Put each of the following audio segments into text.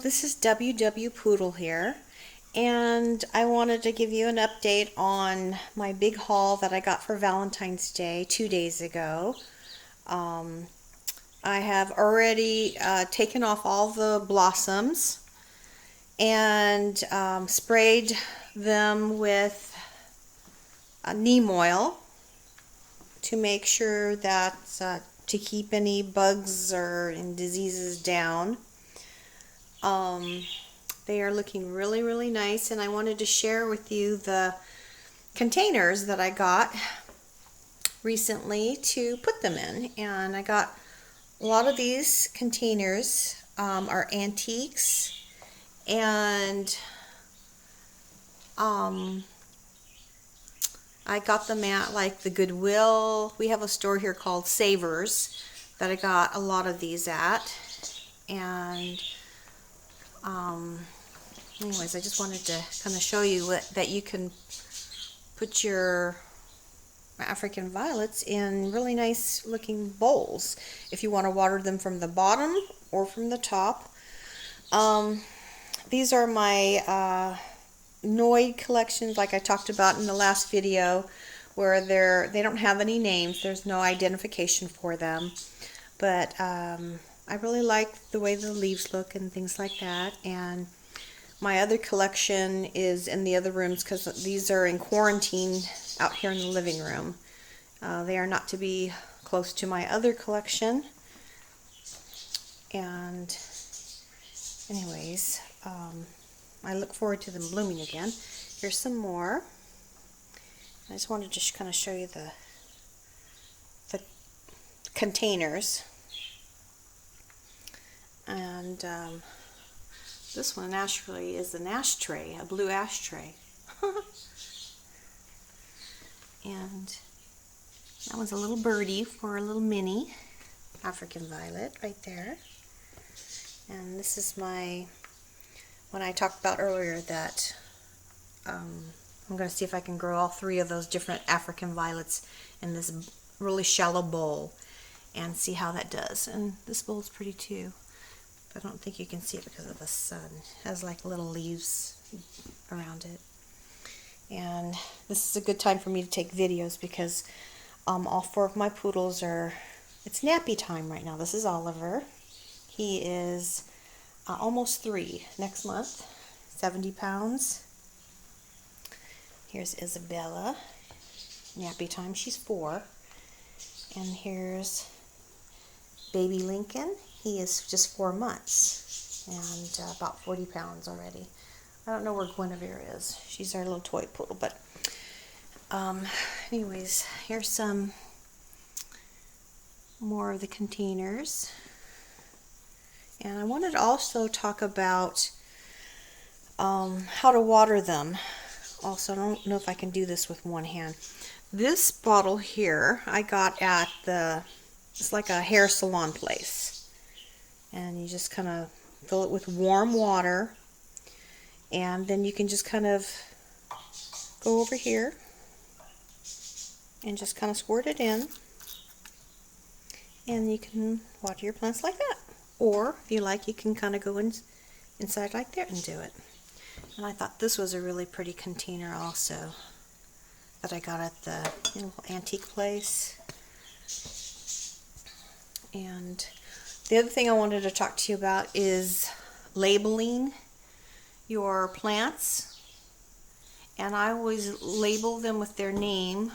this is WW Poodle here, and I wanted to give you an update on my big haul that I got for Valentine's Day 2 days ago. I have already taken off all the blossoms and sprayed them with neem oil to make sure that to keep any bugs or diseases down. They are looking really, really nice, and I wanted to share with you the containers that I got recently to put them in. And I got a lot of these containers are antiques, and I got them at like the Goodwill. We have a store here called Savers that I got a lot of these at. And anyways, I just wanted to kind of show you that you can put your African violets in really nice looking bowls if you want to water them from the bottom or from the top. These are my Noid collections, like I talked about in the last video, where they don't have any names. There's no identification for them, but I really like the way the leaves look and things like that. And my other collection is in the other rooms because these are in quarantine out here in the living room. They are not to be close to my other collection. And anyways, I look forward to them blooming again. Here's some more. I just wanted to kind of show you the containers. And this one actually is an ashtray, a blue ashtray. And that one's a little birdie for a little mini African violet right there. And this is my one I talked about earlier, that I'm going to see if I can grow all three of those different African violets in this really shallow bowl and see how that does. And this bowl is pretty too. I don't think you can see it because of the sun. It has like little leaves around it. And this is a good time for me to take videos because all four of my poodles it's nappy time right now. This is Oliver. He is almost 3 next month, 70 pounds. Here's Isabella, nappy time, she's 4. And here's baby Lincoln. He is just 4 months and about 40 pounds already. I don't know where Guinevere is. She's our little toy poodle. But anyways, here's some more of the containers. And I wanted to also talk about how to water them. Also, I don't know if I can do this with one hand. This bottle here I got at it's like a hair salon place. And you just kind of fill it with warm water. And then you can just kind of go over here and just kind of squirt it in. And you can water your plants like that. Or, if you like, you can kind of go inside like that and do it. And I thought this was a really pretty container also that I got at the little antique place. And the other thing I wanted to talk to you about is labeling your plants. And I always label them with their name.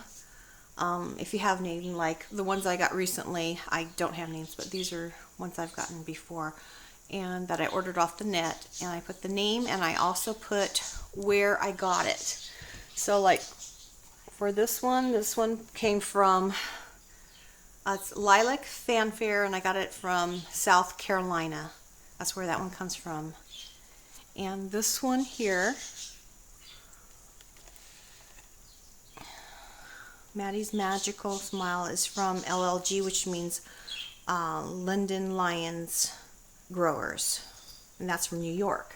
If you have names, like the ones I got recently, I don't have names, but these are ones I've gotten before and that I ordered off the net. And I put the name, and I also put where I got it. So like for this one came from it's Lilac Fanfare, and I got it from South Carolina. That's where that one comes from. And this one here, Maddie's Magical Smile, is from LLG, which means London Lions Growers, and that's from New York.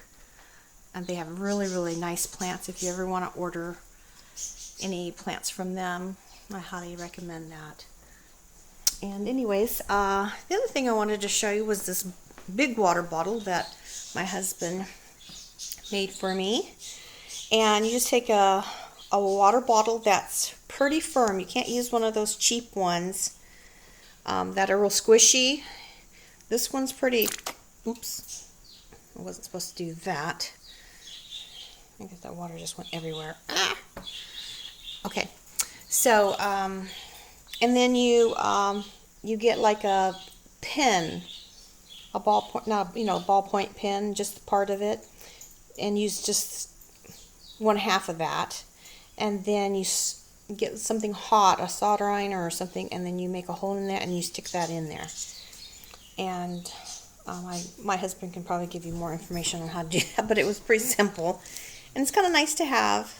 And they have really, really nice plants. If you ever want to order any plants from them, I highly recommend that. And anyways, the other thing I wanted to show you was this big water bottle that my husband made for me. And you just take a water bottle that's pretty firm. You can't use one of those cheap ones that are real squishy. This one's pretty, oops, I wasn't supposed to do that. I guess that water just went everywhere. Ah! Okay, so, and then you get like a pen, a ballpoint, not, ballpoint pen, just part of it, and use just 1/2 of that. And then you get something hot, a solder iron or something, and then you make a hole in there and you stick that in there. And my husband can probably give you more information on how to do that, but it was pretty simple. And it's kind of nice to have,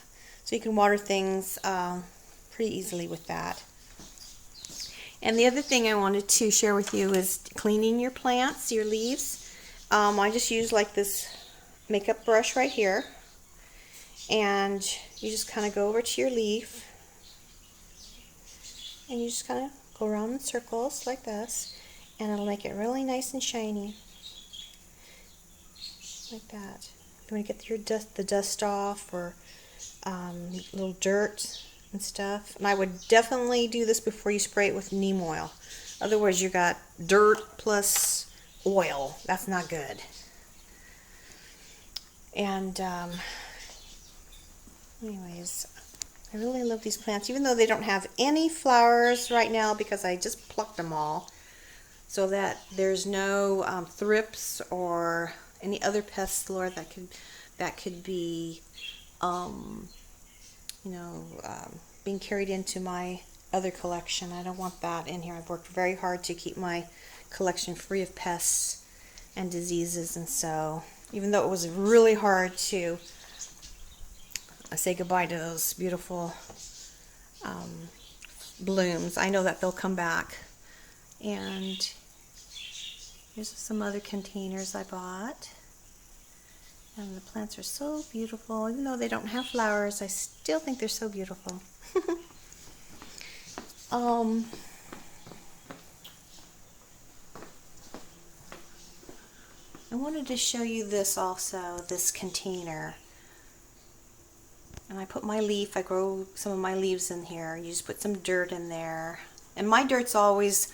so you can water things pretty easily with that. And the other thing I wanted to share with you is cleaning your plants, your leaves. I just use like this makeup brush right here. And you just kind of go over to your leaf. And you just kind of go around in circles like this. And it'll make it really nice and shiny. Like that. You want to get the dust off, or little dirt and stuff. And I would definitely do this before you spray it with neem oil. Otherwise you got dirt plus oil. That's not good. And anyways, I really love these plants, even though they don't have any flowers right now because I just plucked them all, so that there's no thrips or any other pests, Lord, that could be, being carried into my other collection. I don't want that in here. I've worked very hard to keep my collection free of pests and diseases, and so even though it was really hard to say goodbye to those beautiful blooms, I know that they'll come back. And here's some other containers I bought. And the plants are so beautiful. Even though they don't have flowers, I still think they're so beautiful. I wanted to show you this also, this container. And I put my leaf, I grow some of my leaves in here. You just put some dirt in there. And my dirt's always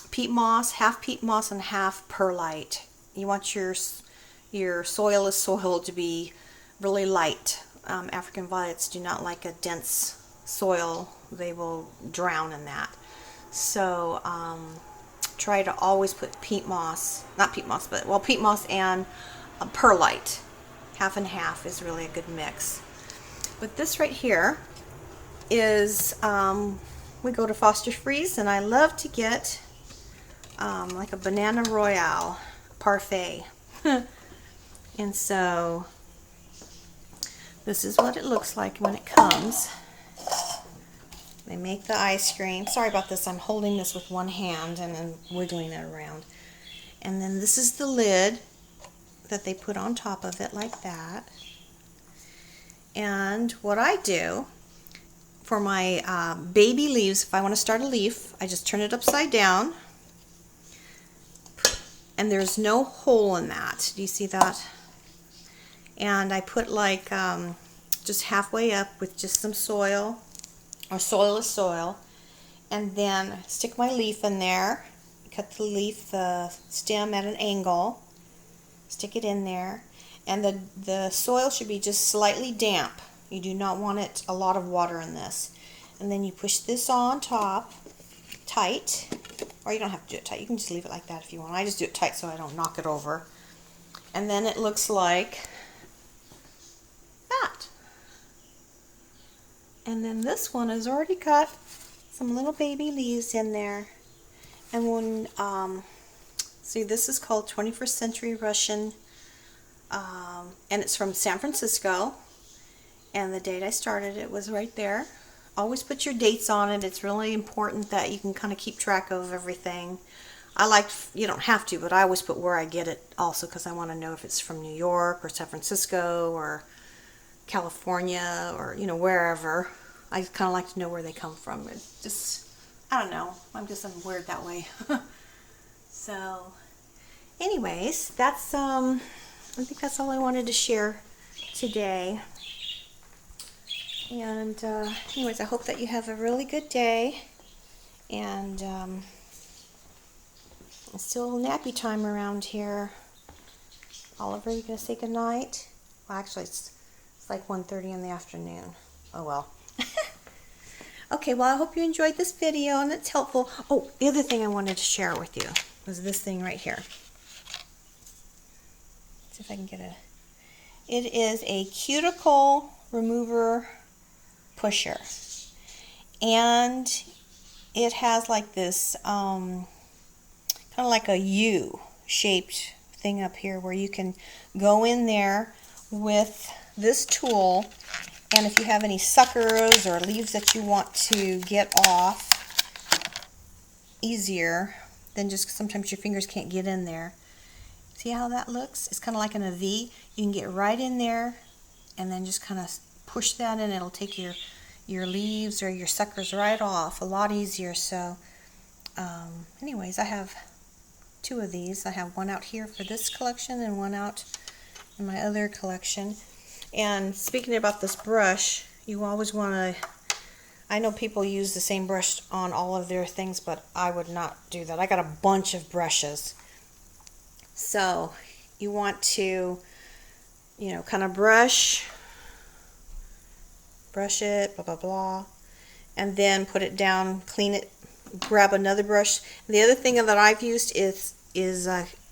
peat moss, half peat moss and half perlite. You want your soil to be really light. African violets do not like a dense soil. They will drown in that. So try to always put peat moss, not peat moss, but peat moss and perlite. Half and half is really a good mix. But this right here is, we go to Foster Freeze, and I love to get like a banana royale parfait. And so this is what it looks like when it comes. They make the ice cream. Sorry about this, I'm holding this with one hand and then wiggling it around. And then this is the lid that they put on top of it like that. And what I do for my baby leaves, if I want to start a leaf, I just turn it upside down, and there's no hole in that. Do you see that? And I put like just halfway up with just some soil, or soilless soil, and then stick my leaf in there, cut the leaf, the stem at an angle, stick it in there, and the soil should be just slightly damp. You do not want a lot of water in this. And then you push this on top tight, or you don't have to do it tight, you can just leave it like that if you want. I just do it tight so I don't knock it over. And then it looks like that. And then this one has already got some little baby leaves in there. And when see, this is called 21st Century Russian, and it's from San Francisco, and the date I started it was right there. Always put your dates on it. It's really important that you can kind of keep track of everything. You don't have to, but I always put where I get it also, because I want to know if it's from New York or San Francisco or California or wherever. I just kind of like to know where they come from. It just, I don't know, I'm weird that way. So anyways, that's I think that's all I wanted to share today. And anyways, I hope that you have a really good day. And it's still nappy time around here. Oliver, you gonna say goodnight? Well, actually, it's like 1:30 in the afternoon. Oh well. Okay, well, I hope you enjoyed this video and it's helpful. Oh, the other thing I wanted to share with you was this thing right here. Let's see if I can get it. It is a cuticle remover pusher. And it has like this kind of like a U-shaped thing up here where you can go in there with this tool, and if you have any suckers or leaves that you want to get off easier, then just sometimes your fingers can't get in there. See how that looks? It's kind of like in a V. You can get right in there and then just kind of push that in. It'll take your leaves or your suckers right off a lot easier. So anyways, I have 2 of these. I have one out here for this collection and one out in my other collection. And speaking about this brush, you always want to, I know people use the same brush on all of their things, but I would not do that. I got a bunch of brushes. So you want to, you know, kind of brush it, blah, blah, blah, and then put it down, clean it, grab another brush. The other thing that I've used is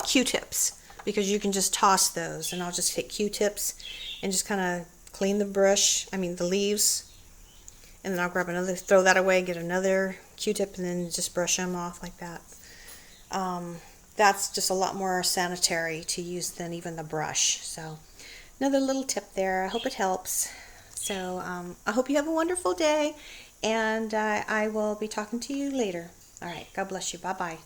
Q-tips, because you can just toss those, and I'll just take Q-tips and just kind of clean the the leaves, and then I'll grab another, throw that away, get another Q-tip, and then just brush them off like that. That's just a lot more sanitary to use than even the brush. So another little tip there. I hope it helps. So I hope you have a wonderful day, and I will be talking to you later. All right, God bless you. Bye-bye.